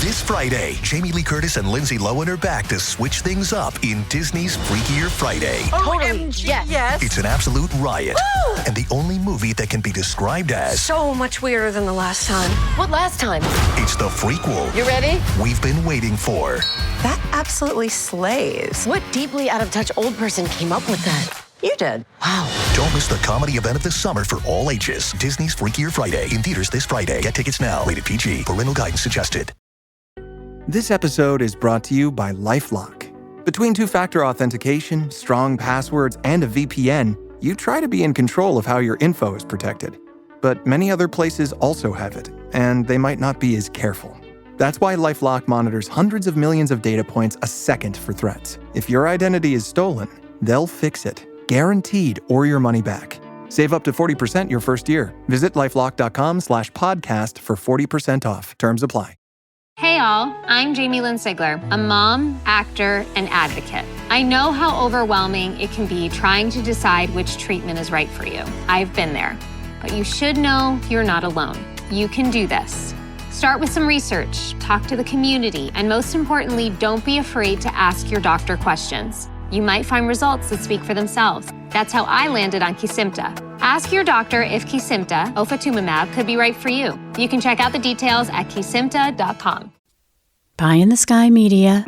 This Friday, Jamie Lee Curtis and Lindsay Lohan are back to switch things up in Disney's Freakier Friday. Totally, yes. It's an absolute riot, and the only movie that can be described as So much weirder than the last time. What last time? it's the frequel You ready? we've been waiting for. That absolutely slays. What deeply out of touch old person came up with that? You did. Wow. Don't miss the comedy event of the summer for all ages. Disney's Freakier Friday in theaters this Friday. Get tickets now. Rated PG. Parental guidance suggested. This episode is brought to you by LifeLock. Between two-factor authentication, strong passwords, and a VPN, you try to be in control of how your info is protected. But many other places also have it, and they might not be as careful. That's why LifeLock monitors hundreds of millions of data points a second for threats. If your identity is stolen, they'll fix it. Guaranteed, or your money back. Save up to 40% your first year. Visit lifelock.com/podcast for 40% off. Terms apply. Hey all, I'm Jamie Lynn Sigler, a mom, actor, and advocate. I know how overwhelming it can be trying to decide which treatment is right for you. I've been there. But you should know you're not alone. You can do this. Start with some research, talk to the community, and most importantly, don't be afraid to ask your doctor questions. You might find results that speak for themselves. That's how I landed on Kesimpta. Ask your doctor if Kesimpta, ofatumumab, could be right for you. You can check out the details at kesimpta.com. Pie in the Sky Media.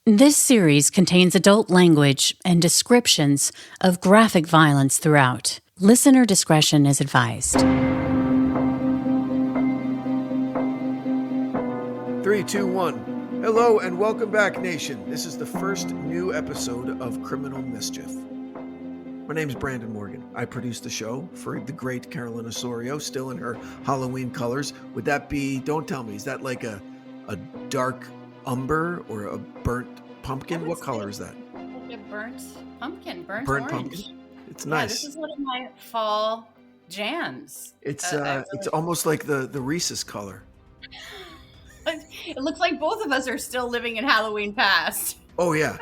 This series contains adult language and descriptions of graphic violence throughout. Listener discretion is advised. 3, 2, 1. Hello and welcome back, Nation. This is the first new episode of Criminal Mischief. My name's Branden Morgan. I produce the show for the great Carolyn Osorio, still in her Halloween colors. Would that be, don't tell me, is that like a dark umber or a burnt pumpkin? What color is that? A burnt pumpkin, burnt Burnt orange. pumpkin. It's Yeah, nice. this is one of my fall jams. It's really- it's almost like the Reese's color. It looks like both of us are still living in Halloween past. Oh yeah.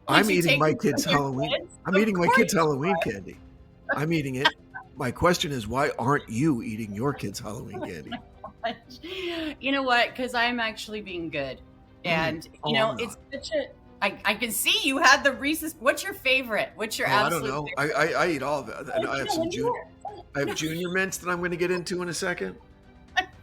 I'm you eating take my it from kids' your Halloween. kids? I'm Of eating my course kids' you Halloween are. candy. I'm eating it. My question is, why aren't you eating your kids' Halloween candy? You know what? Because I'm actually being good. And, Oh, you know, I'm it's such a... I can see you had the Reese's. What's your favorite? What's your Oh, I absolute don't know. I eat all of it. I have some junior. I have No. junior mints that I'm going to get into in a second.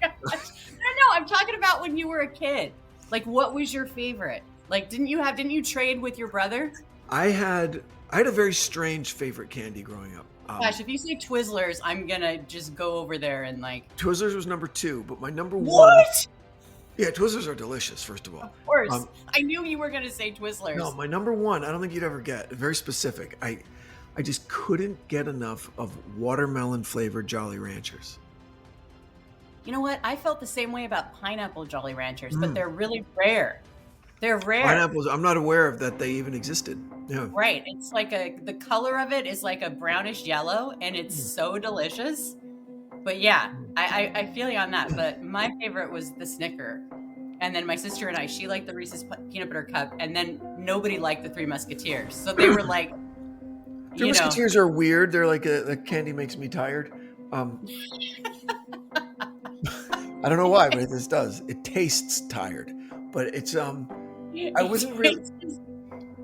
No, I'm talking about when you were a kid. Like, what was your favorite? Like, didn't you trade with your brother? I had a very strange favorite candy growing up. Gosh, if you say Twizzlers, I'm gonna just go over there and like. Twizzlers was number 2, but my number 1. What? Yeah, Twizzlers are delicious. First of all, Of course, I knew you were gonna say Twizzlers. no, my number 1. I don't think you'd ever get. Very specific. I just couldn't get enough of watermelon flavored Jolly Ranchers. You know what? I felt the same way about pineapple Jolly Ranchers, but they're really rare. They're rare. Pineapples. I'm not aware of that they even existed. Yeah. Right. It's like the color of it is like a brownish yellow, and it's so delicious. But yeah, I feel you on that. But my favorite was the Snicker. And then my sister and she liked the Reese's peanut butter cup, and then nobody liked the Three Musketeers. So they were like, Three Musketeers are weird. They're like the candy makes me tired. I don't know why, but this does. It tastes tired, but it's I wasn't really.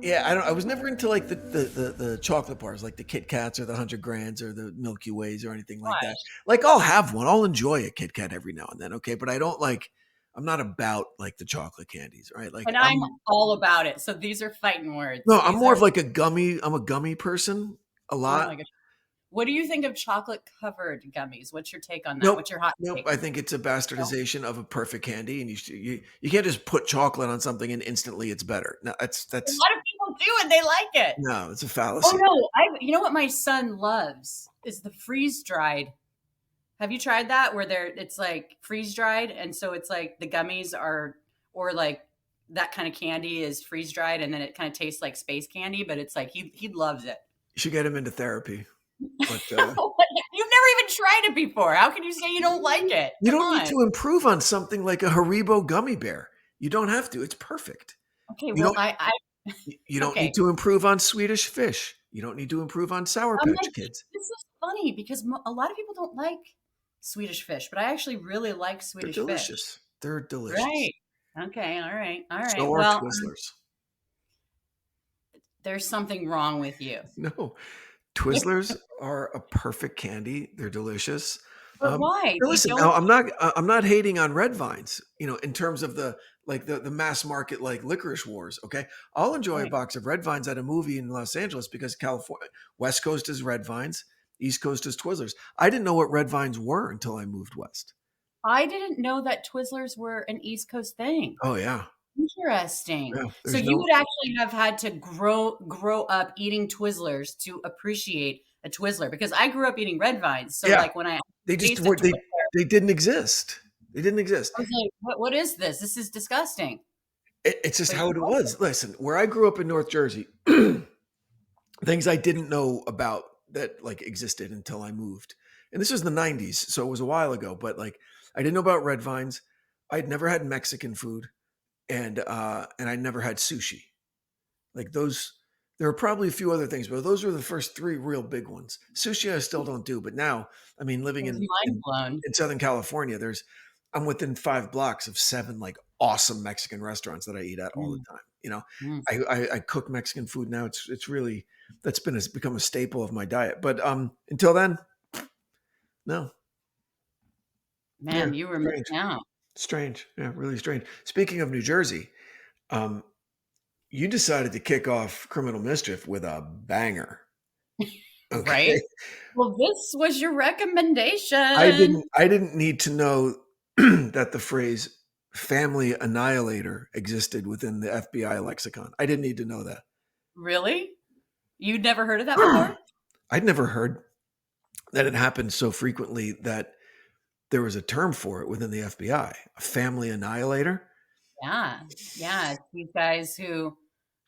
Yeah, I was never into like the chocolate bars, like the Kit Kats or the 100 Grands or the Milky Ways or anything like that. Like I'll have one. I'll enjoy a Kit Kat every now and then. Okay, but I don't like. I'm not about like the chocolate candies, right? Like, and I'm all about it. So these are fighting words. No, I'm These more are- of like a gummy. I'm a gummy person a Oh lot. my gosh. What do you think of chocolate covered gummies? What's your take on that? Nope. What's your hot Nope. take? I think it's a bastardization of a perfect candy, and you can't just put chocolate on something and instantly it's better. No, that's A lot of people do, and they like it. no, it's a fallacy. Oh no! You know what my son loves is the freeze dried. Have you tried that? Where it's like freeze dried, and so it's like the gummies are, or like that kind of candy is freeze dried, and then it kind of tastes like space candy, but it's like he loves it. You should get him into therapy. But You've never even tried it before. How can you say you don't like it? you Come don't on. need to improve on something like a Haribo gummy bear. You don't have to. It's perfect. Okay, You well, don't- I You don't Okay. need to improve on Swedish Fish. You don't need to improve on Sour I'm Patch like, Kids. this is funny because a lot of people don't like Swedish fish, but I actually really like Swedish They're fish. delicious. They're delicious. Right. Okay. All right. So are Well, Twizzlers. there's something wrong with you. No, Twizzlers are a perfect candy. They're delicious. But why? Now listen, now I'm not hating on red vines, in terms of the mass market like licorice wars. Okay. I'll enjoy a box of red vines at a movie in Los Angeles because California, West Coast is red vines, East Coast is Twizzlers. I didn't know what red vines were until I moved west. I didn't know that Twizzlers were an East Coast thing. Oh yeah. Interesting. Yeah, So you would actually have had to grow up eating Twizzlers to appreciate a Twizzler, because I grew up eating red vines. So like when they just were, they didn't exist. They didn't exist. I was like, what is this? This is disgusting. It's just how it was. Listen, where I grew up in North Jersey, things I didn't know about that like existed until I moved. And this was the 90s, so it was a while ago, but like I didn't know about red vines. I'd never had Mexican food, and I never had sushi. Like those, there are probably a few other things, but those were the first three real big ones. Sushi I still don't do, but now, I mean, living in Southern California, I'm within 5 blocks of 7 like awesome Mexican restaurants that I eat at all the time. I cook Mexican food now. It's really, become a staple of my diet. But until then, no. Man, you were missing out. Strange. Yeah, really strange. Speaking of New Jersey, you decided to kick off Criminal Mischief with a banger. Okay. Right? Well, this was your recommendation. I didn't need to know that the phrase family annihilator existed within the FBI lexicon. I didn't need to know that. Really? You'd never heard of that before? I'd never heard that it happened so frequently that there was a term for it within the FBI, a family annihilator. Yeah. Yeah. It's these guys who,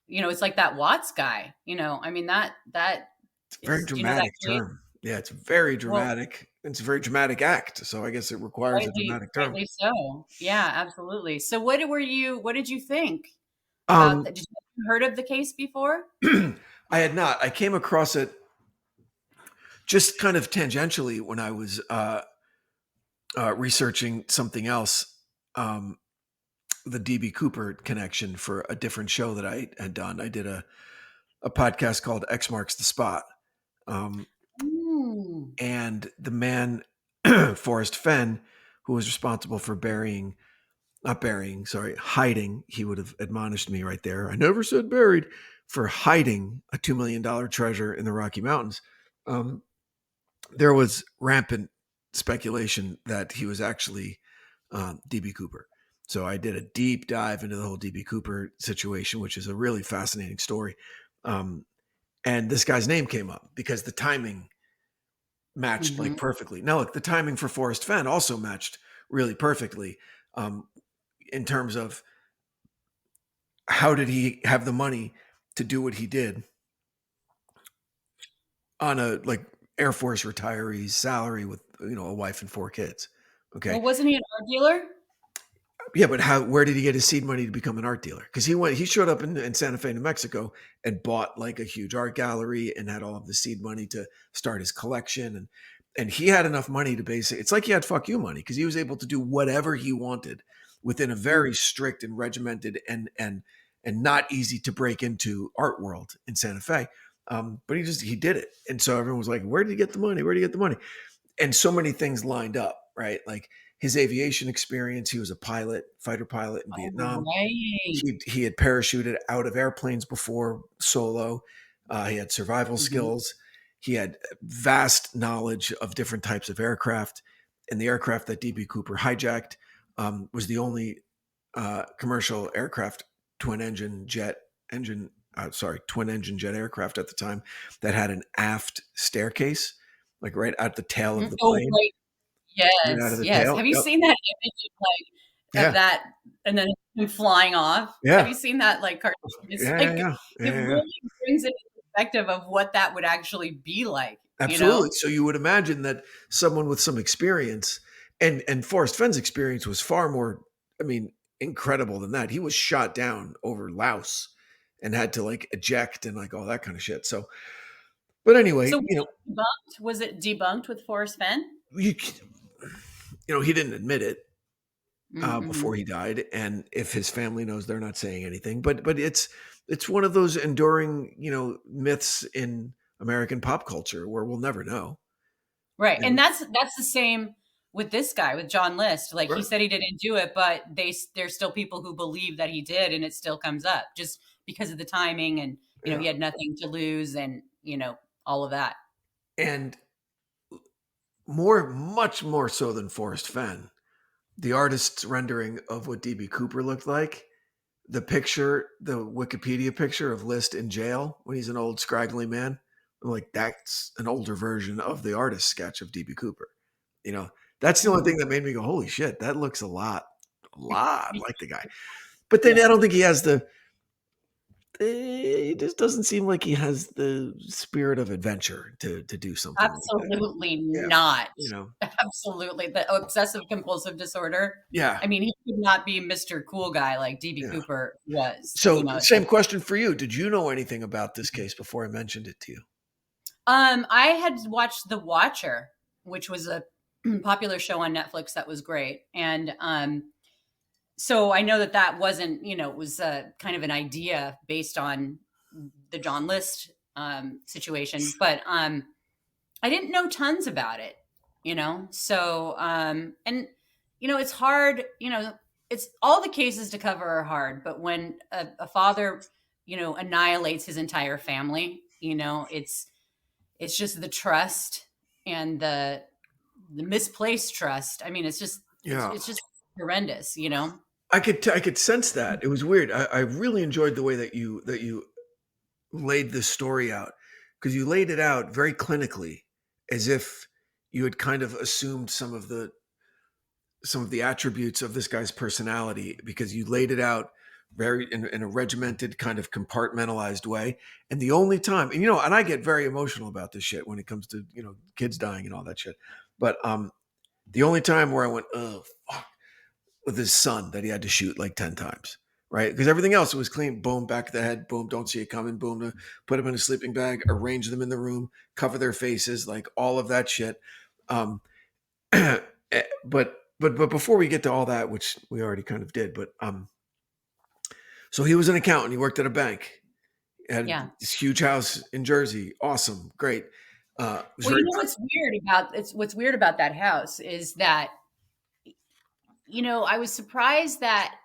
it's like that Watts guy, I mean, that it's a very dramatic term. Yeah, it's very dramatic. Well, it's a very dramatic act. So I guess it requires a dramatic term. So yeah, absolutely. So what did you think about that? Did you heard of the case before? I had not. I came across it just kind of tangentially when I was researching something else, the DB Cooper connection for a different show that I had done. I did a podcast called X Marks the Spot. And the man, Forrest Fenn, who was responsible for hiding, he would have admonished me right there. I never said buried, for hiding a $2 million treasure in the Rocky Mountains. There was rampant speculation that he was actually DB Cooper. So I did a deep dive into the whole DB Cooper situation, which is a really fascinating story. And this guy's name came up because the timing matched like perfectly. Now, look, the timing for Forrest Fenn also matched really perfectly in terms of how did he have the money to do what he did on a like Air Force retiree's salary with a wife and 4 kids. Okay. Well, wasn't he an art dealer? Yeah, but where did he get his seed money to become an art dealer? Because he showed up in Santa Fe, New Mexico, and bought like a huge art gallery and had all of the seed money to start his collection. And he had enough money to it's like he had fuck you money because he was able to do whatever he wanted within a very strict and regimented and not easy to break into art world in Santa Fe. But he did it. And so everyone was like, where did he get the money? Where did he get the money? And so many things lined up, right? Like his aviation experience. He was a fighter pilot in Vietnam. Right. He had parachuted out of airplanes before solo. He had survival skills. He had vast knowledge of different types of aircraft. And the aircraft that DB Cooper hijacked was the only commercial aircraft twin engine jet aircraft at the time that had an aft staircase, like right at the tail of the plane. Right. Yes. Tail. Have you seen that image of that and then him flying off? Yeah. Have you seen that cartoon? It's it really brings it into perspective of what that would actually be like. Absolutely. So you would imagine that someone with some experience and Forrest Fenn's experience was far more, incredible than that. He was shot down over Laos and had to eject and all that kind of shit. So, but anyway, so was it debunked with Forrest Fenn? he didn't admit it before he died, and if his family knows, they're not saying anything. But it's one of those enduring, myths in American pop culture where we'll never know. Right. And that's the same with this guy, with John List. Like, he Right. said he didn't do it, but there's still people who believe that he did, and it still comes up just because of the timing, and he had nothing to lose, and all of that. And much more so than Forrest Fenn, the artist's rendering of what DB Cooper looked like, the Wikipedia picture of List in jail when he's an old scraggly man, I'm like, that's an older version of the artist sketch of DB Cooper. That's the only thing that made me go, holy shit, that looks a lot like the guy. But then I don't think he has it just doesn't seem like he has the spirit of adventure to do something. Absolutely like that. not. Yeah, Absolutely. The obsessive compulsive disorder. Yeah. I mean, he could not be Mr. Cool Guy like DB Cooper was. So same question for you. Did you know anything about this case before I mentioned it to you? I had watched The Watcher, which was a popular show on Netflix that was great. And so I know that wasn't, it was kind of an idea based on the John List situation, but I didn't know tons about it, so and it's hard, it's all the cases to cover are hard, but when a father annihilates his entire family, it's just the trust and the misplaced trust. I mean, it's just it's just horrendous, I could sense that. It was weird. I really enjoyed the way that you laid this story out, because you laid it out very clinically, as if you had kind of assumed some of the attributes of this guy's personality, because you laid it out very in a regimented, kind of compartmentalized way. And the only time, and I get very emotional about this shit when it comes to kids dying and all that shit. But the only time where I went, oh fuck, with his son that he had to shoot like 10 times, right? Because everything else was clean. Boom, back of the head. Boom, don't see it coming. Boom, put him in a sleeping bag, arrange them in the room, cover their faces, like all of that shit. But before we get to all that, which we already kind of did, but so he was an accountant. He worked at a bank. Had this huge house in Jersey. Awesome, great. What's weird about that house is that I was surprised that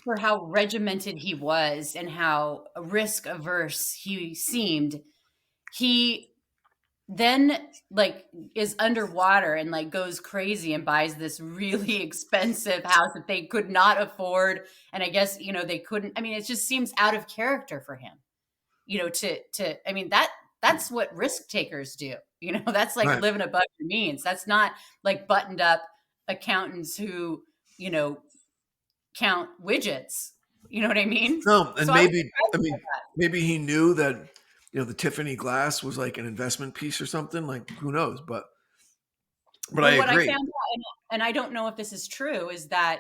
for how regimented he was and how risk averse he seemed, he then is underwater and goes crazy and buys this really expensive house that they could not afford. And I guess, they couldn't, I mean, it just seems out of character for him, I mean, that's what risk takers do. That's Right. living above your means. That's not buttoned up accountants who, count widgets. You know what I mean? No, and So maybe he knew that the Tiffany glass was like an investment piece or something. Like, who knows? But I what agree. I found out, and I don't know if this is true, is that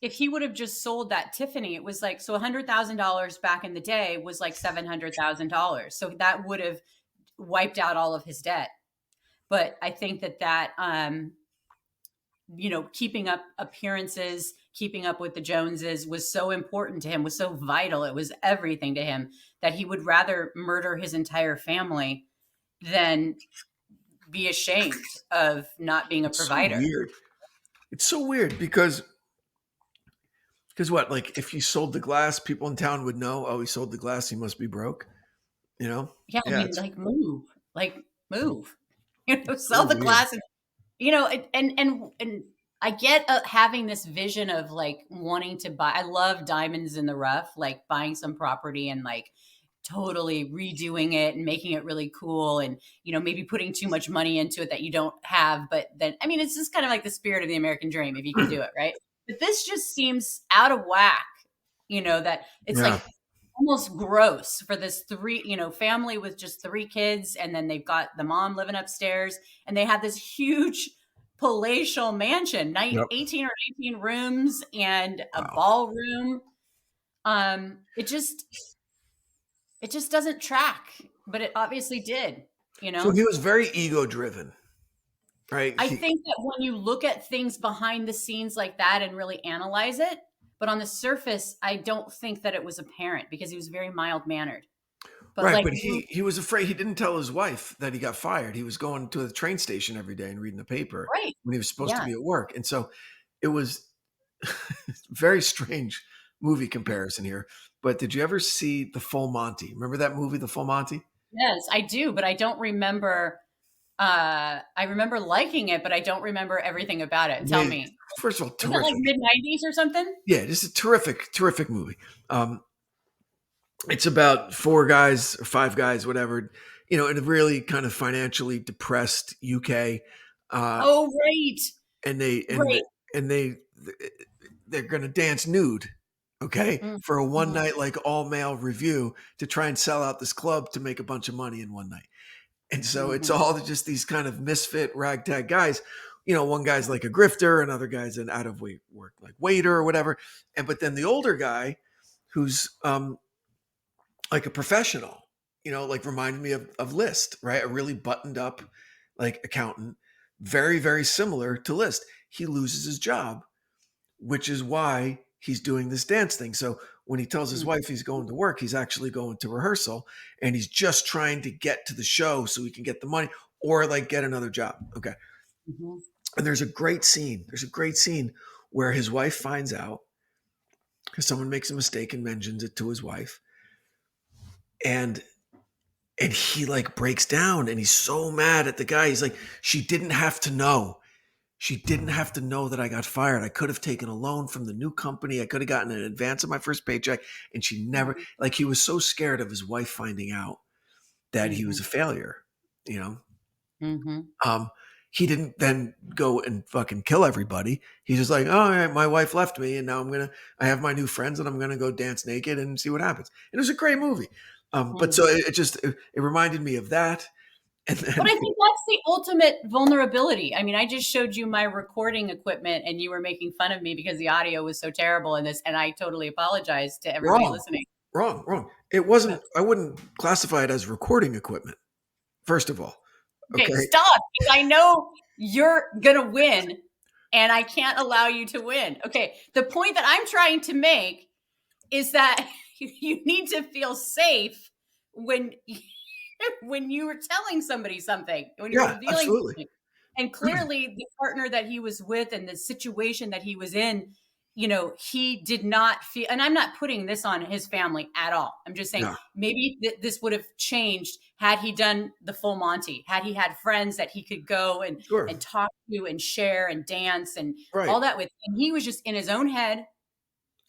if he would have just sold that Tiffany, it was so $100,000 back in the day was like $700,000. So that would have wiped out all of his debt. But I think that keeping up appearances, keeping up with the Joneses was so important to him, was so vital. It was everything to him that he would rather murder his entire family than be ashamed of not being a provider. So weird. It's so weird because what? Like, if he sold the glass, people in town would know, oh, he sold the glass, he must be broke. Yeah, I mean, move. Sell the weird. glass. And I get having this vision of wanting to buy. I love diamonds in the rough, buying some property and totally redoing it and making it really cool, and maybe putting too much money into it that you don't have. But then, I mean, it's just kind of the spirit of the American dream if you can do it, right? But this just seems out of whack. That it's almost gross for this family with just 3 kids, and then they've got the mom living upstairs, and they have this huge palatial mansion, 18 or 19 rooms and a ballroom. It just doesn't track, but it obviously did. So he was very ego driven. right? I think that when you look at things behind the scenes like that and really analyze it, but on the surface, I don't think that it was apparent because he was very mild mannered. But right, like, but he was afraid. He didn't tell his wife that he got fired. He was going to the train station every day and reading the paper right. when he was supposed to Yeah. be at work. And so it was very strange movie comparison here. But did you ever see The Full Monty? Remember that movie, The Full Monty? Yes, I do, but I don't remember. I remember liking it, but I don't remember everything about it. Tell me. First of all, Was it like terrific. mid-90s or something? Yeah, just a terrific movie. It's about 4 guys or 5 guys, whatever, in a really kind of financially depressed UK. Oh, right. And they Right. they're going to dance nude, okay, Mm. for a one Mhm. night like all male review to try and sell out this club to make a bunch of money in one night. And so it's all just these kind of misfit ragtag guys. One guy's like a grifter, another guy's an out of work like waiter or whatever. But then the older guy who's like a professional, like reminded me of List, right? A really buttoned up like accountant, very, very similar to List. He loses his job, which is why he's doing this dance thing. So when he tells his wife he's going to work, he's actually going to rehearsal and he's just trying to get to the show so he can get the money or like get another job. Okay. Mm-hmm. And there's a great scene. Where his wife finds out because someone makes a mistake and mentions it to his wife. And he like breaks down and he's so mad at the guy. He's like, she didn't have to know. She didn't have to know that I got fired. I could have taken a loan from the new company. I could have gotten an advance of my first paycheck. And she never, like, he was so scared of his wife finding out that he was a failure, He didn't then go and fucking kill everybody. He's just like, oh, yeah, my wife left me. And now I have my new friends and I'm going to go dance naked and see what happens. And it was a great movie. But so it reminded me of that. And then, but I think that's the ultimate vulnerability. I mean, I just showed you my recording equipment and you were making fun of me because the audio was so terrible in this. And I totally apologize to everybody listening. Wrong. It wasn't, I wouldn't classify it as recording equipment, first of all. Okay, stop. Because I know you're going to win and I can't allow you to win. Okay. The point that I'm trying to make is that you need to feel safe when you were telling somebody something, when you're revealing something. And clearly the partner that he was with and the situation that he was in, he did not feel, and I'm not putting this on his family at all. I'm just saying maybe this would have changed had he done the full Monty, had he had friends that he could go and talk to and share and dance and all that with. And he was just in his own head.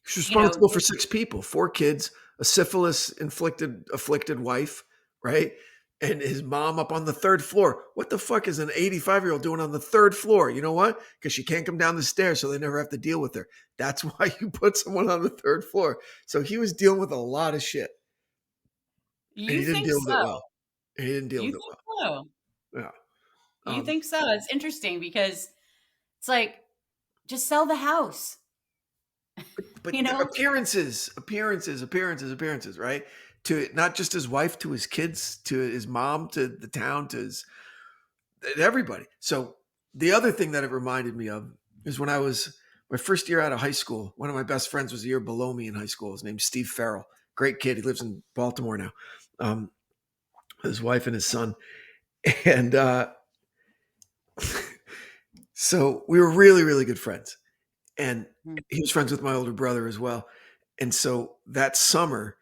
He's responsible for 6 people, 4 kids, a syphilis afflicted wife, right? And his mom up on the 3rd floor. What the fuck is an 85-year-old doing on the 3rd floor? You know what? Because she can't come down the stairs, so they never have to deal with her. That's why you put someone on the 3rd floor. So he was dealing with a lot of shit. And he didn't deal with it well. And he didn't deal with it well. Yeah. You think so? It's interesting because it's like, just sell the house. But appearances, right? To not just his wife, to his kids, to his mom, to the town, to everybody. So the other thing that it reminded me of is when I was my first year out of high school, one of my best friends was a year below me in high school. His name's Steve Farrell. Great kid. He lives in Baltimore now. His wife and his son. And so we were really, really good friends. And he was friends with my older brother as well. And so that summer,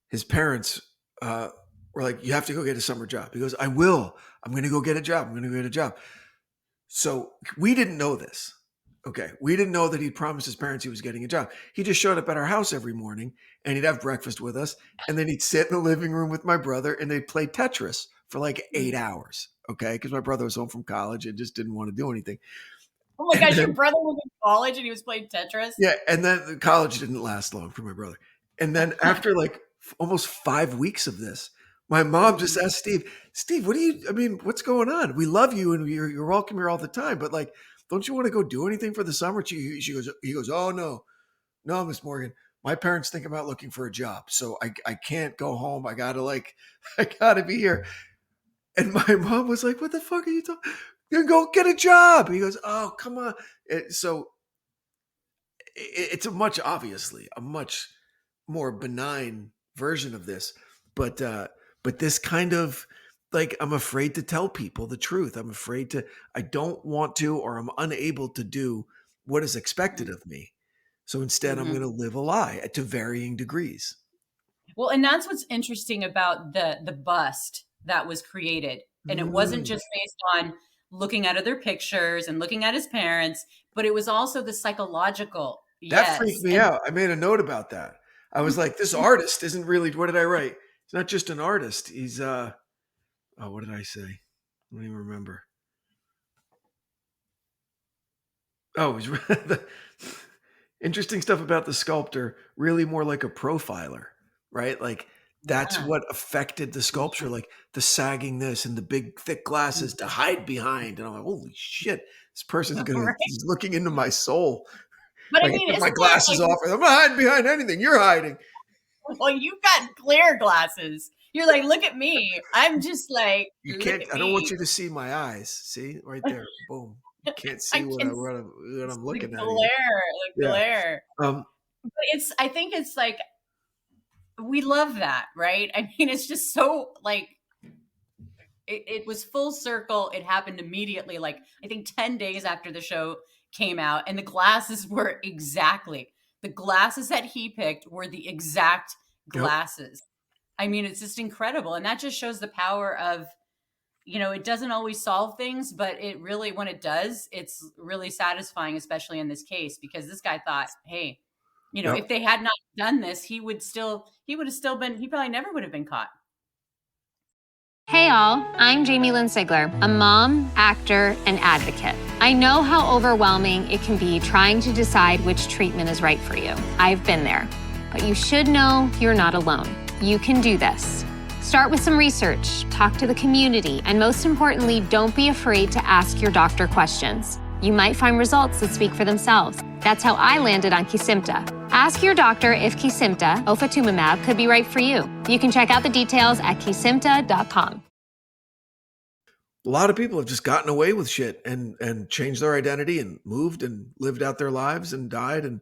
his parents were like, you have to go get a summer job. He goes, I will. I'm going to go get a job. So we didn't know this. Okay. We didn't know that he'd promised his parents he was getting a job. He just showed up at our house every morning and he'd have breakfast with us. And then he'd sit in the living room with my brother and they'd play Tetris for like 8 hours. Okay. Because my brother was home from college and just didn't want to do anything. Oh my gosh, your brother was in college and he was playing Tetris? Yeah, and then college didn't last long for my brother. And then after like almost 5 weeks of this, my mom just asked Steve, what's going on? We love you and you're welcome here all the time, but like, don't you want to go do anything for the summer? He goes, oh no, Miss Morgan, my parents think about looking for a job, so I can't go home. I gotta be here. And my mom was like, what the fuck are you talking? You go get a job. He goes, oh, come on. So it's a much more benign version of this, but this kind of like, I'm afraid to tell people the truth. I don't want to, or I'm unable to do what is expected of me. So instead, I'm going to live a lie to varying degrees. Well, and that's what's interesting about the bust that was created. And it wasn't just based on looking at other pictures and looking at his parents, but it was also the psychological. That freaked me out. I made a note about that. I was like, this artist isn't really, what did I write? He's not just an artist. He's, what did I say? I don't even remember. Oh, he's the interesting stuff about the sculptor, really more like a profiler, right? Like that's what affected the sculpture, like the sagging this and the big thick glasses to hide behind. And I'm like, holy shit, this person's he's looking into my soul. But like, I mean, I my glasses off. I'm not hiding behind anything. You're hiding. Well, you've got clear glasses. You're like, look at me. I'm just like, you can't. I don't want you to see my eyes. See right there. Boom. You can't see what I'm looking at. Glare. But I think it's like, we love that, right? I mean, it's just so like, it was full circle. It happened immediately. Like, I think 10 days after the show came out, and the glasses were the glasses that he picked were the exact glasses. Yep. I mean, it's just incredible. And that just shows the power of, it doesn't always solve things, but it really, when it does, it's really satisfying, especially in this case, because this guy thought, hey, if they had not done this, he probably never would have been caught. Hey all, I'm Jamie Lynn Sigler, a mom, actor, and advocate. I know how overwhelming it can be trying to decide which treatment is right for you. I've been there. But you should know you're not alone. You can do this. Start with some research, talk to the community, and most importantly, don't be afraid to ask your doctor questions. You might find results that speak for themselves. That's how I landed on Kesimpta. Ask your doctor if Kesimpta, ofatumumab, could be right for you. You can check out the details at kesimpta.com. A lot of people have just gotten away with shit and changed their identity and moved and lived out their lives and died. And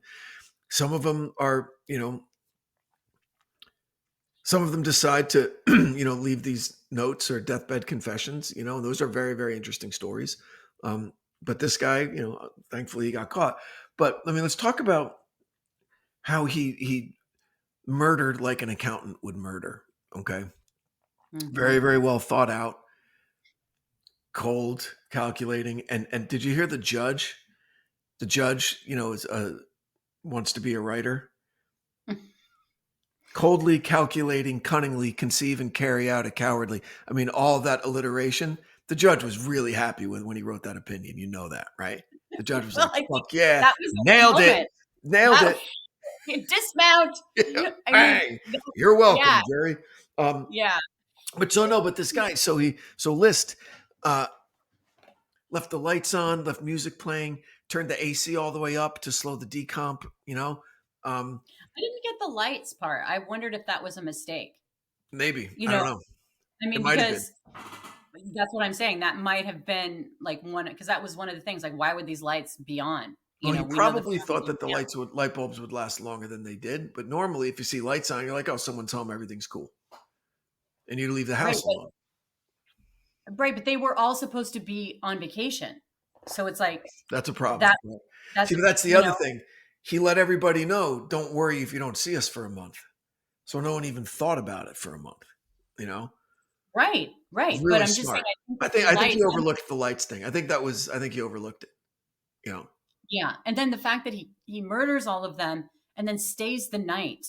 some of them are, some of them decide to, leave these notes or deathbed confessions, and those are very, very interesting stories. But this guy, thankfully he got caught. But I mean, let's talk about how he murdered like an accountant would murder. Okay. Mm-hmm. Very, very well thought out, cold, calculating. And did you hear the judge? The judge, is wants to be a writer. Coldly calculating, cunningly conceive and carry out a cowardly. I mean, all that alliteration. The judge was really happy when he wrote that opinion. You know that, right? The judge was like, fuck yeah, nailed it. Dismount. Hey, you're welcome, Jerry. Yeah. But this guy, so List left the lights on, left music playing, turned the AC all the way up to slow the decomp, I didn't get the lights part. I wondered if that was a mistake. Maybe. I don't know. I mean, because that's what I'm saying. That might have been like because that was one of the things. Like, why would these lights be on? He probably thought that the light bulbs would last longer than they did. But normally, if you see lights on, you're like, oh, someone's home, everything's cool, and you leave the house alone. Right, but they were all supposed to be on vacation, so it's like that's a problem. That's the other thing. He let everybody know, don't worry if you don't see us for a month. So no one even thought about it for a month, Right. Really but I'm smart. just saying, I think he overlooked the lights thing. I think he overlooked it, Yeah. And then the fact that he murders all of them and then stays the night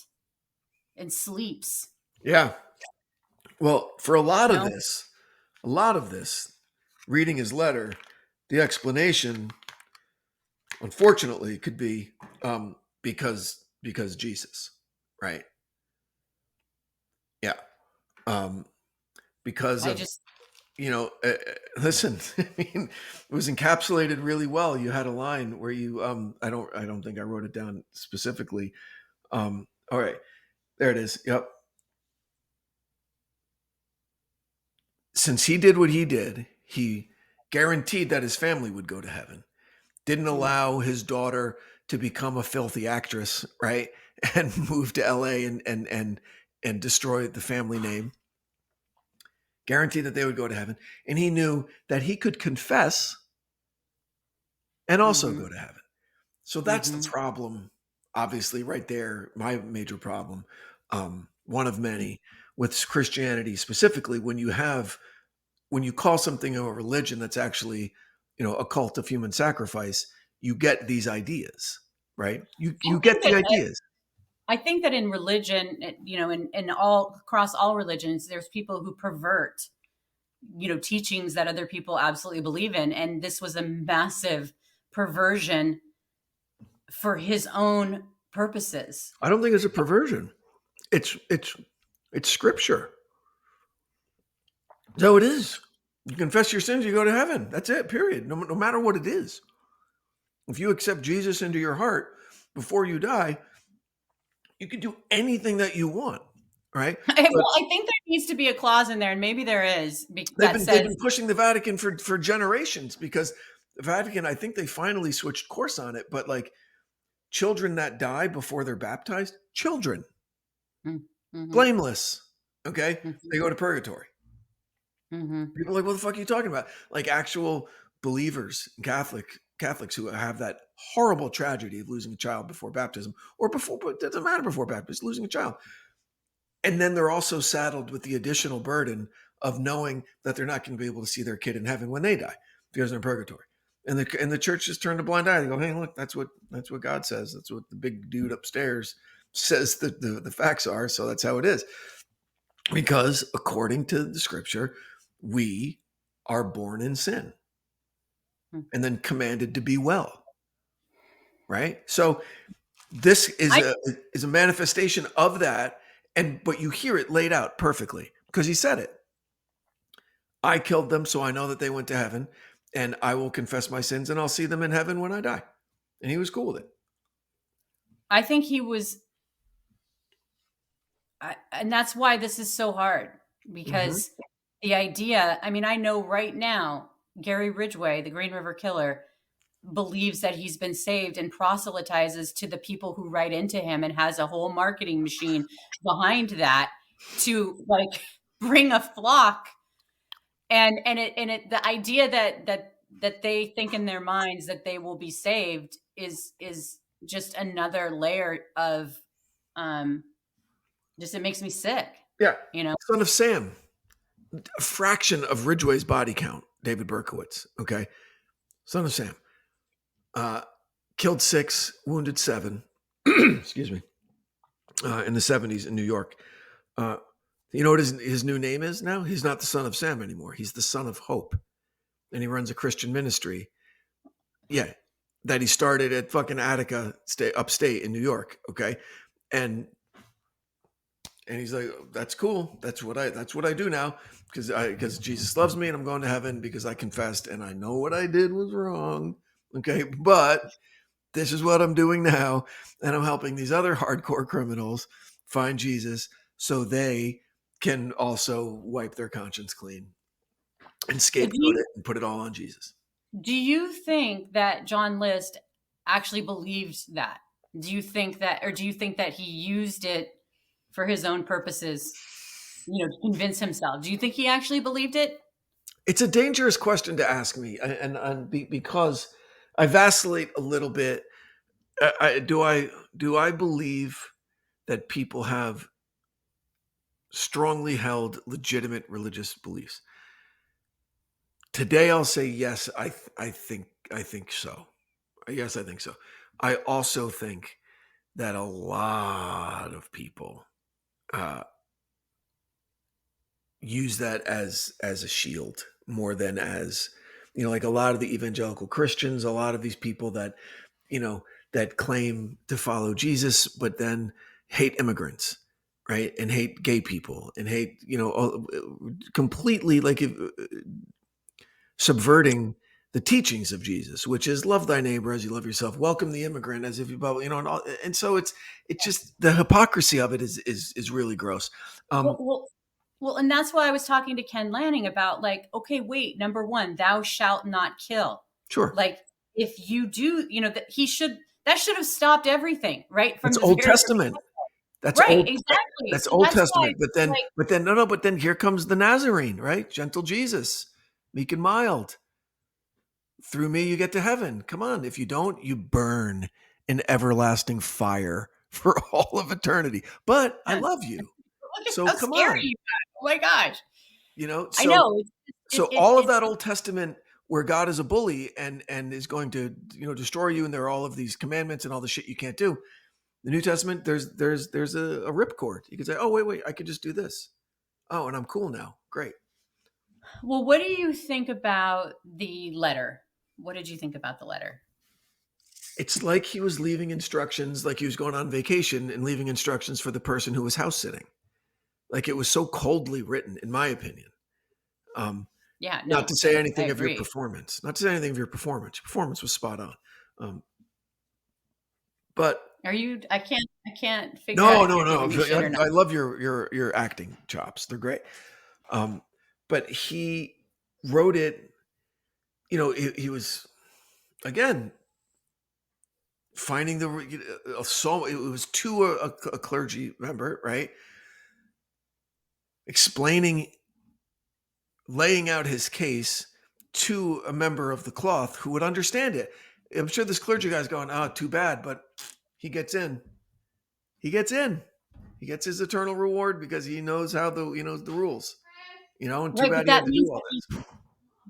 and sleeps. Yeah. Well, for a lot of this, reading his letter, the explanation, unfortunately, could be because Jesus, right? Yeah. Because listen, I mean, it was encapsulated really well. You had a line where you, I don't think I wrote it down specifically. All right, there it is. Yep. Since he did what he did, he guaranteed that his family would go to heaven, didn't allow his daughter to become a filthy actress, right? And move to LA and destroy the family name. Guaranteed that they would go to heaven. And he knew that he could confess and also go to heaven. So that's the problem, obviously, right there. My major problem, one of many, with Christianity specifically, when you call something a religion that's actually, a cult of human sacrifice, you get these ideas, right? You get the ideas. I think that in religion, in all across all religions, there's people who pervert, teachings that other people absolutely believe in, and this was a massive perversion for his own purposes. I don't think it's a perversion. It's scripture. So it is. You confess your sins, you go to heaven. That's it, period. No matter what it is. If you accept Jesus into your heart before you die, you can do anything that you want, right? Well, I think there needs to be a clause in there, and maybe there is. They've been pushing the Vatican for generations, because the Vatican, I think they finally switched course on it, but like children that die before they're baptized, children, blameless, okay? They go to purgatory. People are like, what the fuck are you talking about? Like actual believers, Catholics who have that horrible tragedy of losing a child before baptism, or before, but it doesn't matter before baptism, losing a child. And then they're also saddled with the additional burden of knowing that they're not going to be able to see their kid in heaven when they die because they're in purgatory. And the church just turned a blind eye. They go, hey, look, that's what God says. That's what the big dude upstairs says that the facts are. So that's how it is. Because according to the scripture, we are born in sin and then commanded to be well. Right? So this is a manifestation of that. But you hear it laid out perfectly because he said it. I killed them, so I know that they went to heaven, and I will confess my sins, and I'll see them in heaven when I die. And he was cool with it. I think he was, and that's why this is so hard, because the idea, I know right now, Gary Ridgway, the Green River Killer, believes that he's been saved and proselytizes to the people who write into him and has a whole marketing machine behind that to like bring a flock. And the idea that they think in their minds that they will be saved is just another layer of it makes me sick. Yeah. Son of Sam, a fraction of Ridgway's body count, David Berkowitz. Okay. Son of Sam. Killed 6, wounded 7, excuse me, in the 70s in New York. You know what his new name is now? He's not the Son of Sam anymore. He's the Son of Hope. And he runs a Christian ministry. Yeah. That he started at fucking Attica, upstate in New York. Okay. And he's like, that's cool. That's what I do now. Because Jesus loves me and I'm going to heaven because I confessed and I know what I did was wrong. Okay, but this is what I'm doing now, and I'm helping these other hardcore criminals find Jesus so they can also wipe their conscience clean and scapegoat it and put it all on Jesus. Do you think that John List actually believed that? Do you think that he used it for his own purposes, to convince himself? Do you think he actually believed it? It's a dangerous question to ask me, and because I vacillate a little bit. Do I believe that people have strongly held legitimate religious beliefs? Today, I'll say yes. I think so. Yes, I think so. I also think that a lot of people use that as a shield more than as, like a lot of the evangelical Christians, a lot of these people that, that claim to follow Jesus, but then hate immigrants, right? And hate gay people and hate, completely like subverting the teachings of Jesus, which is love thy neighbor as you love yourself, welcome the immigrant as if you, and so it's just the hypocrisy of it is really gross. Well, and that's why I was talking to Ken Lanning about, like, okay, wait, number one, thou shalt not kill. Sure. Like, if you do, that should have stopped everything, right? From It's the Old very Testament. That's right, old. exactly. That's So Old that's why, Testament. But then here comes the Nazarene, right? Gentle Jesus, meek and mild. Through me, you get to heaven. Come on. If you don't, you burn in everlasting fire for all of eternity. But I love you. Look at So how come scary on. you got. Oh my gosh. So, I know. so all of that Old Testament where God is a bully and is going to, destroy you, and there are all of these commandments and all the shit you can't do. The New Testament, there's a ripcord. You can say, oh, wait, I could just do this. Oh, and I'm cool now. Great. Well, what do you think about the letter? What did you think about the letter? It's like he was leaving instructions, like he was going on vacation and leaving instructions for the person who was house sitting. Like, it was so coldly written, in my opinion. Yeah, no, not to say anything I of your agree. performance. Not to say anything of your performance. Your performance was spot on. But I can't figure out if no. you're giving me shit or not. I love your acting chops. They're great. But he wrote it. He was, again, finding it was to a clergy member, right? Explaining, laying out his case to a member of the cloth who would understand it. I'm sure this clergy guy's going, oh, too bad, but he gets in. He gets his eternal reward because he knows he knows the rules. And too bad he had to do all this.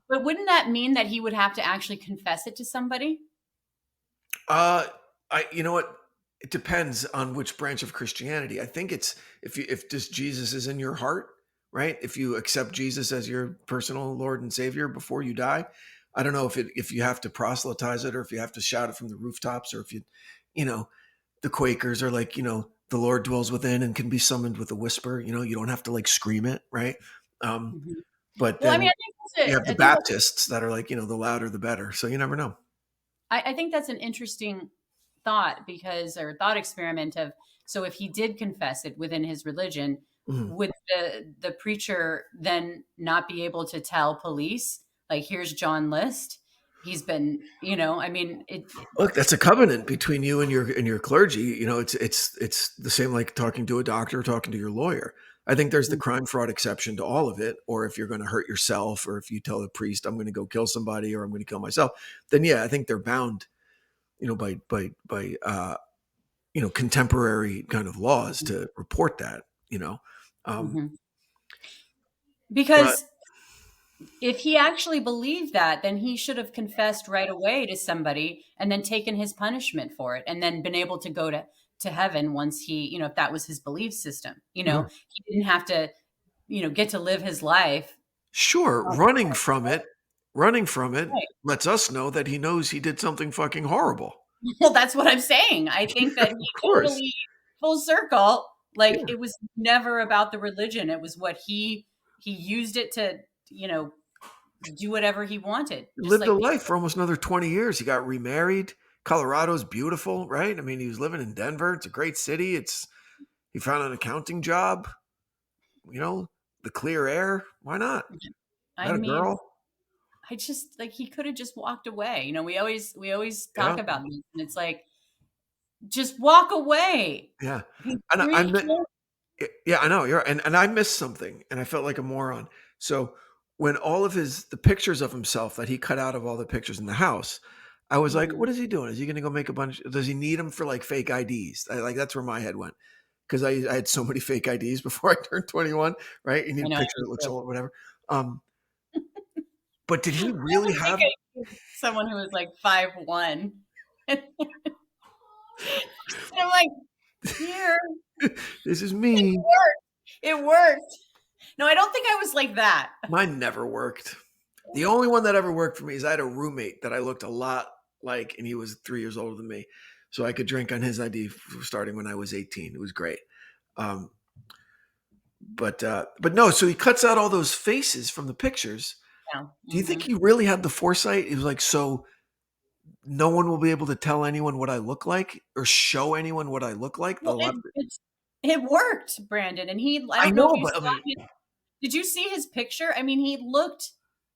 But wouldn't that mean that he would have to actually confess it to somebody? You know what? It depends on which branch of Christianity. I think it's if just Jesus is in your heart, right? If you accept Jesus as your personal Lord and Savior before you die. I don't know if you have to proselytize it, or if you have to shout it from the rooftops, or if the Quakers are like, the Lord dwells within and can be summoned with a whisper. You don't have to like scream it, right? But then I think you have the Baptists that are like, the louder the better. So you never know. I think that's an interesting thought thought experiment of, so if he did confess it within his religion, would the preacher then not be able to tell police, like, here's John List? He's been, look, that's a covenant between you and your clergy. It's the same like talking to a doctor or talking to your lawyer. I think there's the crime fraud exception to all of it. Or if you're going to hurt yourself, or if you tell a priest, I'm going to go kill somebody, or I'm going to kill myself, then yeah, I think they're bound, by contemporary kind of laws to report that, because if he actually believed that, then he should have confessed right away to somebody and then taken his punishment for it, and then been able to go to heaven once he, if that was his belief system, he didn't have to, get to live his life. Sure. Running from it Right. lets us know that he knows he did something fucking horrible. Well, that's what I'm saying. I think that he totally, full circle, like, it was never about the religion. It was what he used it to, do whatever he wanted. He lived a life for almost another 20 years. He got remarried. Colorado's beautiful, right? I mean, he was living in Denver. It's a great city. He found an accounting job, the clear air. Why not? A girl. I just, like, he could have just walked away. We always talk about this, and it's like, just walk away. Yeah. And I know. And I missed something, and I felt like a moron. So when all of the pictures of himself that he cut out of all the pictures in the house, I was like, what is he doing? Is he going to go make does he need them for like fake IDs? That's where my head went. Because I had so many fake IDs before I turned 21, right? You need a picture that looks old, whatever. But did he really have someone who was like 5'1"? And I'm like, here. This is me. It worked. No, I don't think I was like that. Mine never worked. The only one that ever worked for me is I had a roommate that I looked a lot like, and he was 3 years older than me. So I could drink on his ID starting when I was 18. It was great. But no, so he cuts out all those faces from the pictures. Yeah. Do you think he really had the foresight? It was like, so no one will be able to tell anyone what I look like or show anyone what I look like? Well, it worked, Brandon. And I don't know if you saw Did you see his picture? I mean, he looked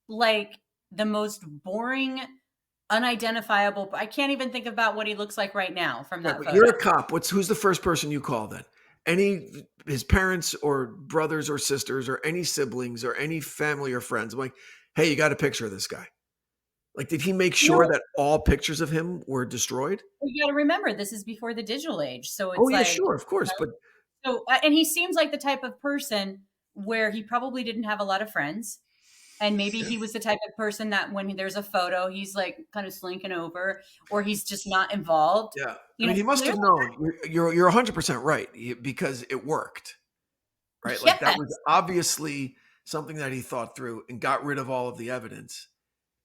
like the most boring, unidentifiable. I can't even think about what he looks like right now from that photo. You're a cop. Who's the first person you call then? His parents or brothers or sisters or any siblings or any family or friends? I'm like, hey, you got a picture of this guy? Like, did he make sure that all pictures of him were destroyed? Well, you got to remember, this is before the digital age, so it's Sure, of course, but and he seems like the type of person where he probably didn't have a lot of friends. And maybe he was the type of person that when there's a photo, he's like kind of slinking over, or he's just not involved. Yeah. He must have known. You're 100% right, because it worked, right? Yes. Like, that was obviously something that he thought through and got rid of all of the evidence,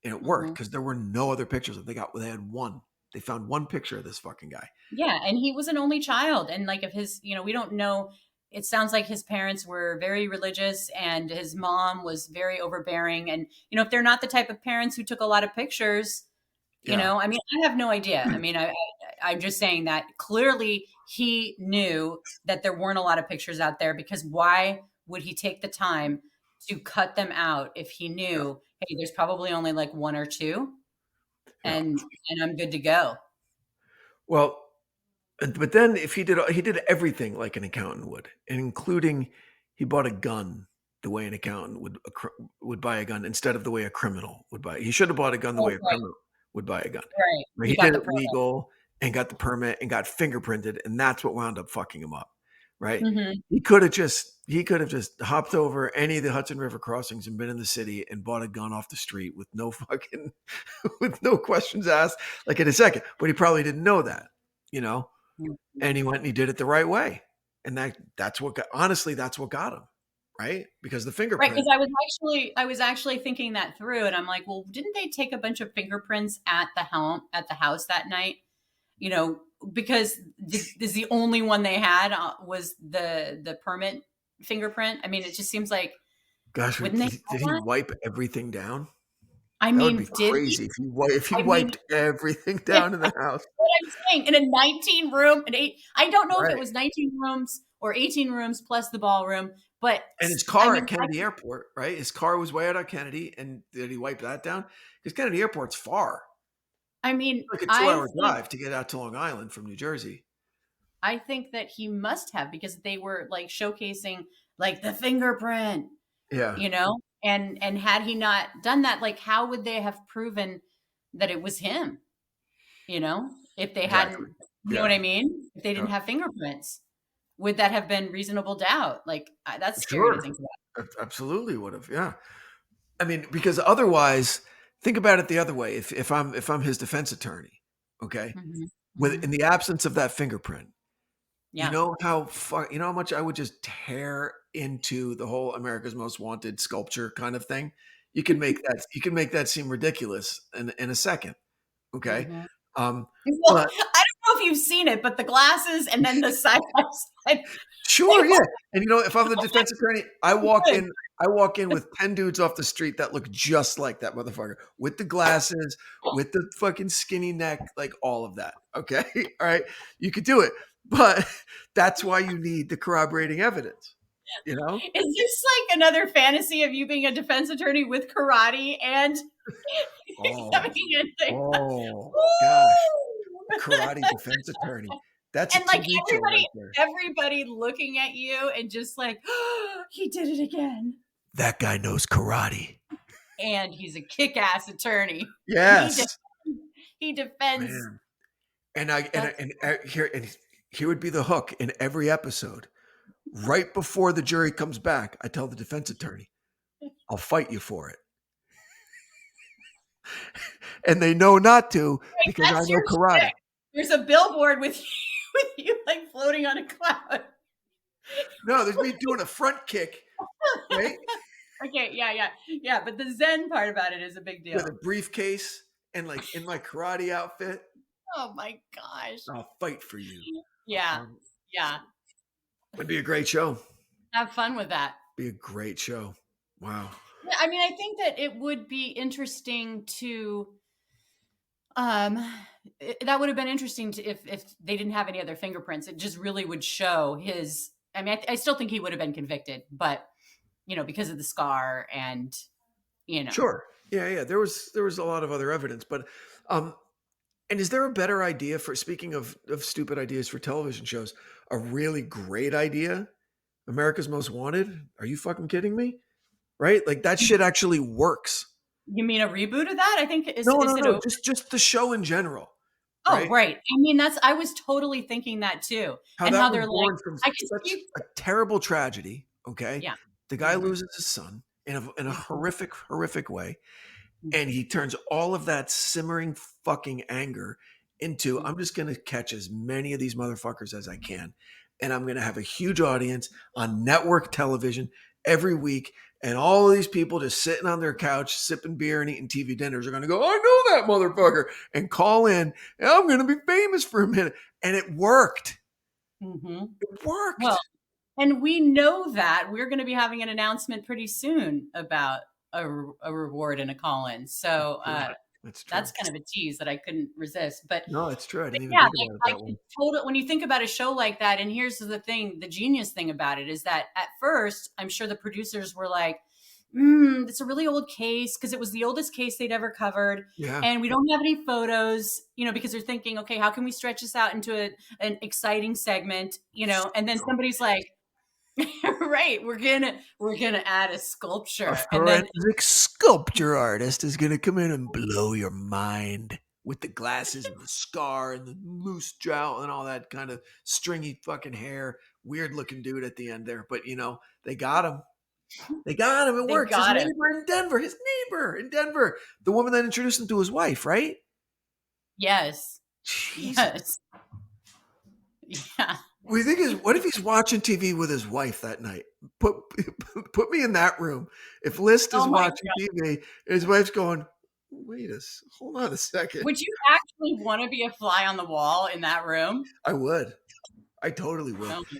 and it worked because there were no other pictures. They had one. They found one picture of this fucking guy. Yeah, and he was an only child, and like, if his, we don't know. It sounds like his parents were very religious and his mom was very overbearing. And, if they're not the type of parents who took a lot of pictures, I have no idea. I'm just saying that clearly he knew that there weren't a lot of pictures out there, because why would he take the time to cut them out if he knew, hey, there's probably only like one or two and I'm good to go. Well, but then if he did everything like an accountant would, and including he bought a gun the way an accountant would buy a gun instead of the way a criminal would buy. He should have bought a gun the way a criminal would buy a gun. Right. He did it legal and got the permit and got fingerprinted, and that's what wound up fucking him up. Right. Mm-hmm. He could have just hopped over any of the Hudson River crossings and been in the city and bought a gun off the street with no questions asked, like, in a second. But he probably didn't know that, and he went and he did it the right way. And that's what got him. Right. Because the fingerprint. Right. Because I was actually thinking that through, and I'm like, well, didn't they take a bunch of fingerprints at the house that night? Because this is the only one they had was the permit fingerprint. I mean, it just seems like, gosh, did he wipe everything down? I That mean, would be crazy if he wiped everything down in the house. What I'm saying, in a 19 room, I don't know if it was 19 rooms or 18 rooms plus the ballroom, but his car at Kennedy Airport, right? His car was way out at Kennedy, and did he wipe that down? Because Kennedy Airport's far. I mean, like a 2-hour drive to get out to Long Island from New Jersey. I think that he must have, because they were like showcasing like the fingerprint. Yeah. And had he not done that, like, how would they have proven that it was him? If they hadn't, you know what I mean? If they didn't have fingerprints, would that have been reasonable doubt? Like, that's scary to think about. Absolutely would have. Yeah. I mean, because otherwise, think about it the other way. If I'm his defense attorney, okay, in the absence of that fingerprint, you know how much I would just tear into the whole America's Most Wanted sculpture kind of thing. You can make that seem ridiculous in a second. Okay. Well, I don't know if you've seen it, but the glasses and then the side by side. Sure, yeah. And if I'm the defense attorney, I walk in with 10 dudes off the street that look just like that motherfucker, with the glasses, with the fucking skinny neck, like all of that. Okay. All right. You could do it, but that's why you need the corroborating evidence. Is this like another fantasy of you being a defense attorney with karate and gosh, karate defense attorney. That's and like everybody looking at you and just like, oh, he did it again. That guy knows karate, and he's a kick-ass attorney. Yes, he defends. Man. And here would be the hook in every episode. Right before the jury comes back, I tell the defense attorney, I'll fight you for it. And they know not to, because I know karate. Trick. There's a billboard with you like floating on a cloud. No, there's me doing a front kick. Right? Okay, yeah. But the Zen part about it is a big deal. With a briefcase and like in my karate outfit. Oh my gosh! I'll fight for you. Yeah. It'd be a great show. Have fun with that. Be a great show. Wow. Yeah, I mean, I think that it would be interesting to. That would have been interesting if they didn't have any other fingerprints. It just really would show his. I mean, I still think he would have been convicted, but because of the scar and, Sure. Yeah. There was a lot of other evidence, but and is there a better idea for, speaking of stupid ideas for television shows, a really great idea? America's Most Wanted? Are you fucking kidding me? Right? Like that shit actually works. You mean a reboot of that? I think No, is it over? just the show in general. Oh, right. I mean, I was totally thinking that too. How and that how was they're born like, from I can such see. a terrible tragedy. Okay. Yeah. The guy loses his son in a horrific way. And he turns all of that simmering fucking anger into, I'm just going to catch as many of these motherfuckers as I can. And I'm going to have a huge audience on network television every week. And all of these people just sitting on their couch, sipping beer and eating TV dinners are going to go, I know that motherfucker, and call in. And I'm going to be famous for a minute. And it worked. It worked. Well, and we know that we're going to be having an announcement pretty soon about a reward and a call-in. So that's kind of a tease that I couldn't resist. But no, it's true. I didn't even yeah, think about it that way. When you think about a show like that, and here's the thing, the genius thing about it is that at first, I'm sure the producers were like, it's a really old case, because it was the oldest case they'd ever covered. Yeah. And we don't have any photos, because they're thinking, okay, how can we stretch this out into an exciting segment, and then somebody's like, right, we're gonna add a sculpture. A forensic sculpture artist is gonna come in and blow your mind with the glasses and the scar and the loose jowl and all that kind of stringy fucking hair, weird looking dude at the end there. But they got him. It worked. His neighbor in Denver, the woman that introduced him to his wife, right? Yes. Jesus. Yes. Yeah. What if he's watching TV with his wife that night? Put me in that room. If List is watching TV and his wife's going, hold on a second. Would you actually want to be a fly on the wall in that room? I would. I totally would. Oh my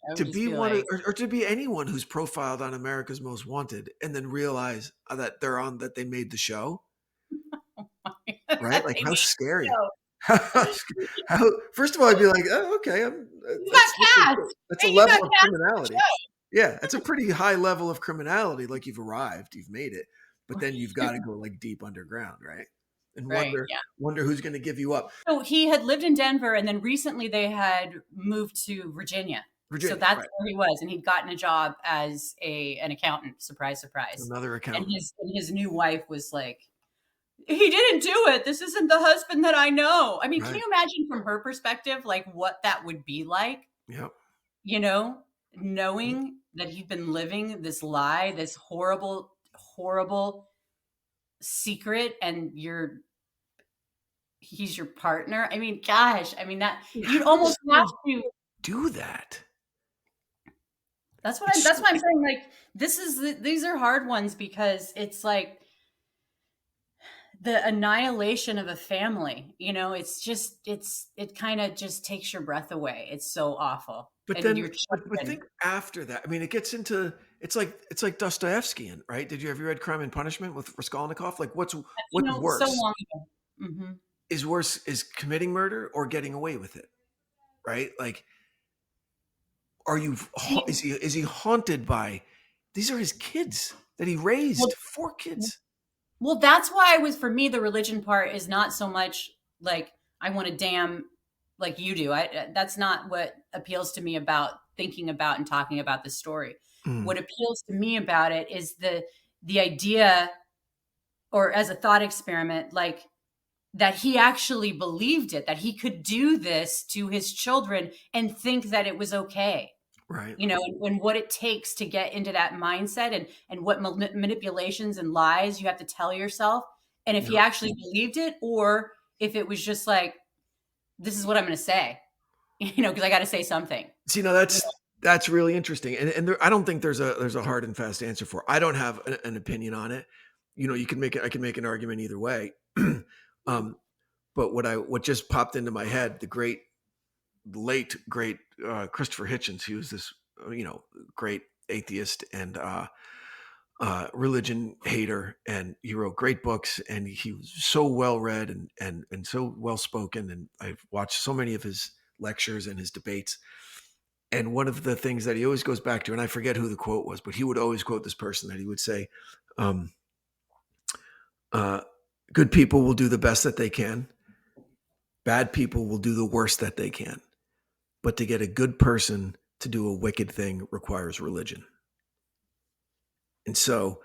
God. To be one or to be anyone who's profiled on America's Most Wanted and then realize that they made the show. Right? Like how scary. First of all, I'd be like, oh, okay, that's a level of criminality. Yeah, it's a pretty high level of criminality. Like you've arrived, you've made it, but then you've got to go like deep underground, right? And wonder who's going to give you up. So he had lived in Denver, and then recently they had moved to Virginia. So that's where he was, and he'd gotten a job as an accountant. Surprise, surprise. Another accountant. And his new wife was like, he didn't do it. This isn't the husband that I know. I mean, Can you imagine from her perspective, like what that would be like? Yep. Knowing that he'd been living this lie, this horrible, horrible secret, and he's your partner. I mean, gosh, that you'd almost have to do that. That's why I'm saying, like, these are hard ones, because it's like the annihilation of a family, it kind of just takes your breath away. It's so awful. But think after that, it gets into, it's like Dostoevskian, right? Have you read Crime and Punishment with Raskolnikov? Like what's worse? So long ago. Mm-hmm. Is worse is committing murder or getting away with it, right? Like, is he haunted by, these are his kids that he raised, 4 kids. Well, that's why for me, the religion part is not so much like I want to damn like you do. That's not what appeals to me about thinking about and talking about this story. What appeals to me about it is the idea, or as a thought experiment, like that he actually believed it, that he could do this to his children and think that it was okay. Right. And what it takes to get into that mindset, and what manipulations and lies you have to tell yourself. And if he actually believed it, or if it was just like, this is what I'm going to say, because I got to say something. See, that's really interesting. And there, I don't think there's a hard and fast answer for it. I don't have an opinion on it. I can make an argument either way. But what just popped into my head, the late great Christopher Hitchens, he was this great atheist and religion hater, and he wrote great books, and he was so well read and so well spoken, and I've watched so many of his lectures and his debates. And one of the things that he always goes back to, and I forget who the quote was, but he would always quote this person that he would say, good people will do the best that they can. Bad people will do the worst that they can. But to get a good person to do a wicked thing requires religion. And so...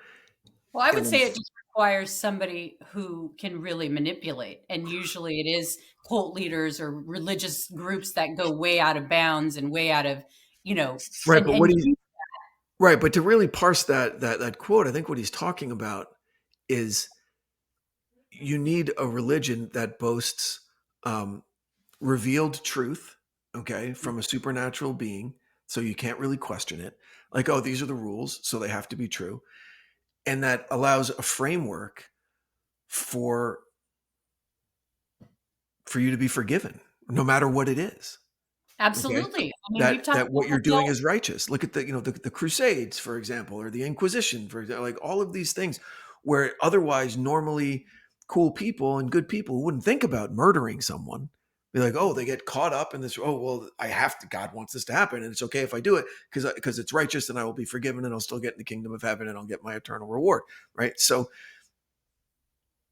Well, I would say it just requires somebody who can really manipulate. And usually it is cult leaders or religious groups that go way out of bounds and way out of, Right, but right, but to really parse that quote, I think what he's talking about is you need a religion that boasts revealed truth, okay, from a supernatural being, so you can't really question it. Like, oh, these are the rules, so they have to be true. And that allows a framework for you to be forgiven, no matter what it is. Absolutely. Okay? I mean, we've talked that what about you're doing is righteous. Look at the Crusades, for example, or the Inquisition, for example, like all of these things where otherwise normally cool people and good people wouldn't think about murdering someone. Be like, oh, they get caught up in this. Oh, well, I have to. God wants this to happen, and it's okay if I do it because it's righteous, and I will be forgiven, and I'll still get in the kingdom of heaven, and I'll get my eternal reward. Right. So,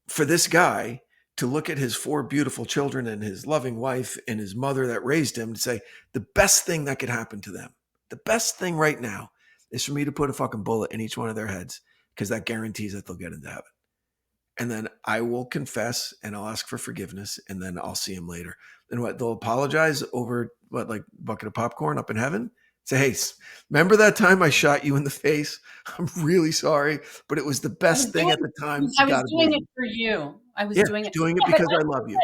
for this guy to look at his 4 beautiful children and his loving wife and his mother that raised him, to say the best thing that could happen to them, the best thing right now, is for me to put a fucking bullet in each one of their heads because that guarantees that they'll get into heaven. And then I will confess and I'll ask for forgiveness and then I'll see him later. And what, they'll apologize over what, like a bucket of popcorn up in heaven? Say, hey, remember that time I shot you in the face? I'm really sorry, but it was the best thing at the time. I was doing it for you. I was doing it because I love you.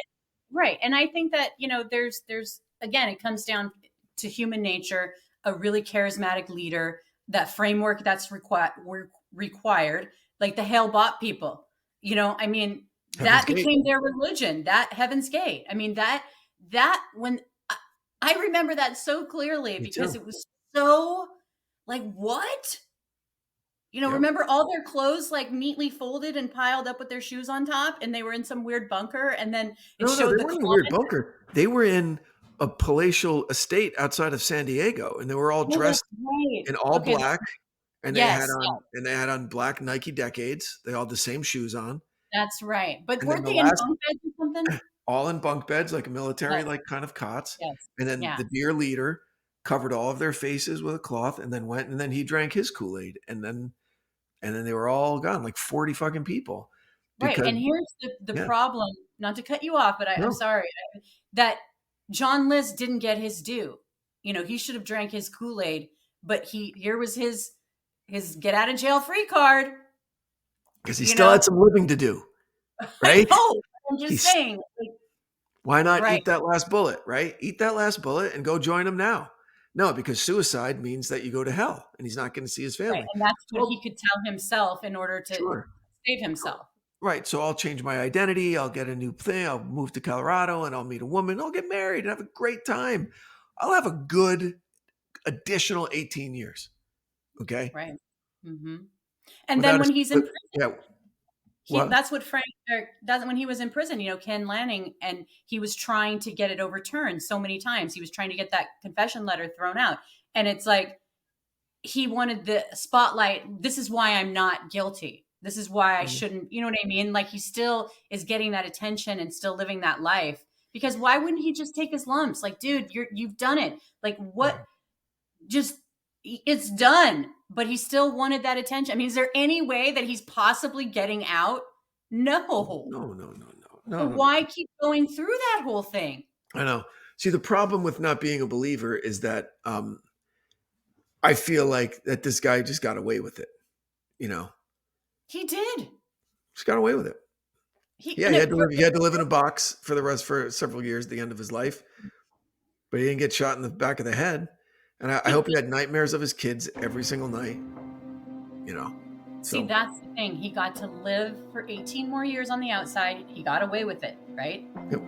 Right. And I think that, there's again, it comes down to human nature, a really charismatic leader, that framework that's required, like the Hail Bot people. That became their religion, that Heaven's Gate. I mean, that when I remember that so clearly because it was so like, what? Remember all their clothes like neatly folded and piled up with their shoes on top, and they were in some weird bunker, and then they weren't in a weird bunker. They were in a palatial estate outside of San Diego, and they were all dressed in all black. And they had on black Nike Decades. They all had the same shoes on. That's right. But weren't they in bunk beds or something? All in bunk beds, like a military, like kind of cots. Yes. And then the dear leader covered all of their faces with a cloth, and then he drank his Kool-Aid, and then they were all gone, like 40 fucking people. Right. And here's the problem. Not to cut you off, but I'm sorry that John List didn't get his due. He should have drank his Kool-Aid, but here was his get out of jail free card, because he still had some living to do, right? Oh, I'm just saying, why not eat that last bullet, right? Eat that last bullet and go join him now. No, because suicide means that you go to hell and he's not going to see his family. Right. And that's what he could tell himself in order to save himself. Right. So I'll change my identity. I'll get a new thing. I'll move to Colorado and I'll meet a woman. I'll get married and have a great time. I'll have a good additional 18 years. Okay. Right. Mm-hmm. And then when he's in prison, that's what Frank does when he was in prison, Ken Lanning, and he was trying to get it overturned so many times. He was trying to get that confession letter thrown out. And it's like, he wanted the spotlight. This is why I'm not guilty. This is why I shouldn't, you know what I mean? Like, he still is getting that attention and still living that life, because why wouldn't he just take his lumps? Like, dude, you've done it. Like, what? Just, it's done. But he still wanted that attention. I mean, is there any way that he's possibly getting out? No. No. Why keep going through that whole thing? I know. See, the problem with not being a believer is that I feel like that this guy just got away with it. He did. Just got away with it. He had to live in a box for several years at the end of his life, but he didn't get shot in the back of the head. And I hope he had nightmares of his kids every single night, See, that's the thing. He got to live for 18 more years on the outside. He got away with it, right? Yep.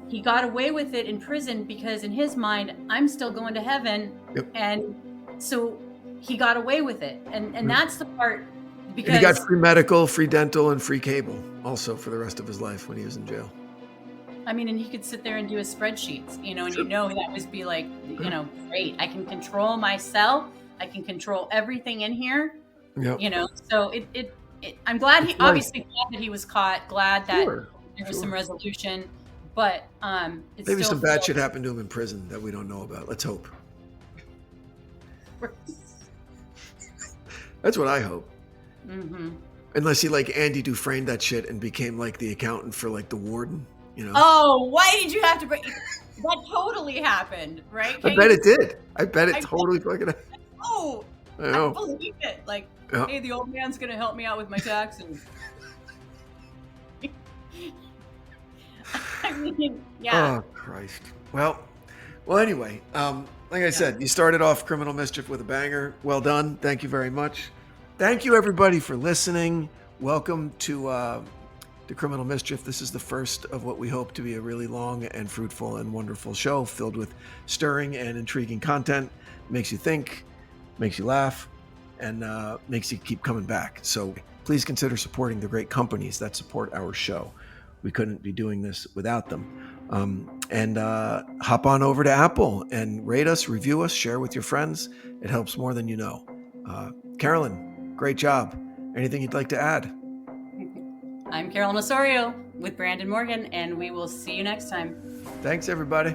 He got away with it in prison because in his mind, I'm still going to heaven. Yep. And so he got away with it. And that's the part, because and he got free medical, free dental, and free cable also for the rest of his life when he was in jail. I mean, and he could sit there and do his spreadsheets, you know, and you know that would be like, you know, great. I can control my cell. I can control everything in here. Yep. You know, so I'm glad he obviously glad that he was caught. Glad that there was some resolution, but it's maybe still some bad shit happened to him in prison that we don't know about. Let's hope. That's what I hope. Mm-hmm. Unless he like Andy Dufresne that shit and became like the accountant for like the warden, you know? Oh, why did you have to bring that? Totally happened, right? I bet it did. I bet it totally fucking happened. Oh, I believe it. Like, hey, the old man's gonna help me out with my taxes. I mean, yeah. Oh Christ. Well, anyway, like I said, you started off Criminal Mischief with a banger. Well done. Thank you very much. Thank you everybody for listening. Welcome to Criminal Mischief. This is the first of what we hope to be a really long and fruitful and wonderful show filled with stirring and intriguing content. Makes you think, makes you laugh, and makes you keep coming back. So please consider supporting the great companies that support our show. We couldn't be doing this without them. And hop on over to Apple and rate us, review us, share with your friends. It helps more than you know. Carolyn, great job. Anything you'd like to add? I'm Carolyn Osorio with Branden Morgan, and we will see you next time. Thanks, everybody.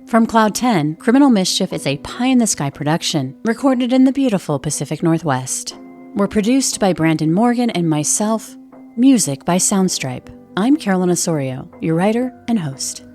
From Cloud 10, Criminal Mischief is a pie-in-the-sky production recorded in the beautiful Pacific Northwest. We're produced by Branden Morgan and myself. Music by Soundstripe. I'm Carolyn Osorio, your writer and host.